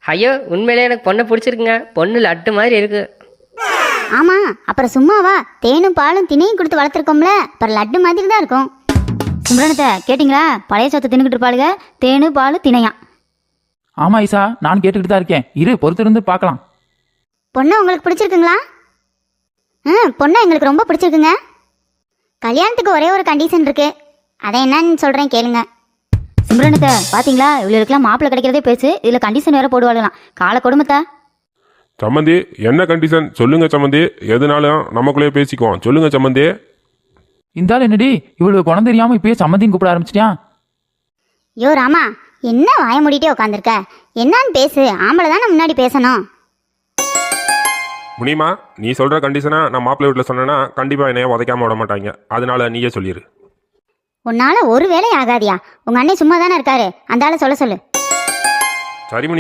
ஐயோ உண்மையிலே எனக்கு பொண்ணை பிடிச்சிருக்குங்க. பொண்ணு லட்டு மாதிரி இருக்கு. ஆமாம், அப்புறம் சும்மாவா? தேனும் பாலும் தினையும் கொடுத்து வளர்த்துருக்கோம்ல, அப்புறம் லட்டு மாதிரி தான் இருக்கும். சிம்ரனத்தை கேட்டிங்களா? பழைய சொத்தை தின்னுக்கிட்டு இருப்பாளுங்க. தேனு பால் தினையா. ஆமா ஐசா, நான் கேட்டுக்கிட்டு தான் இருக்கேன். இரு, பொறுத்திருந்து பார்க்கலாம். பொண்ணை உங்களுக்கு பிடிச்சிருக்குங்களா? பொண்ணை எங்களுக்கு ரொம்ப பிடிச்சிருக்குங்க. கல்யாணத்துக்கு ஒரே ஒரு கண்டிஷன் இருக்கு, அதை என்னன்னு சொல்கிறேன் கேளுங்க. சிம்ரனத்தை பார்த்தீங்களா? இவளுக்கெல்லாம் மாப்பிள்ளை கிடைக்கிறதே பேசு, இதில் கண்டிஷன் வேற போடுவாளுலாம். கால கொடுமத்தை. சம்மந்தி, என்ன கண்டிஷன் சொல்லுங்க சம்மந்தி. எதுனாலும் நமக்குள்ளேயே பேசிக்குவோம். சொல்லுங்க சம்மந்தி. இந்தாலும் என்னடி இவளுக்கு குணம் தெரியாம இப்பயே சம்மந்தின்னு கூப்பிட ஆரம்பிச்சிட்டியா? யோ ராமா, என்ன வாய மூடிட்டே உட்காந்துருக்க? என்னான்னு பேசு, ஆம்பளை தானே முன்னாடி பேசணும். முனிமா, நீ சொல்ற கண்டிஷனா நான் மாப்பிள்ளை வீட்டில் சொன்னேன்னா கண்டிப்பா என்னைய உதைக்காம விட மாட்டாங்க. அதனால நீயே சொல்லிடு. உன்னால ஒரு வேலை ஆகாதியா? உங்க அண்ணன் சும்மா தானே இருக்காரு, அந்த ஆளை சொல்ல சொல்லு. சரி முனி.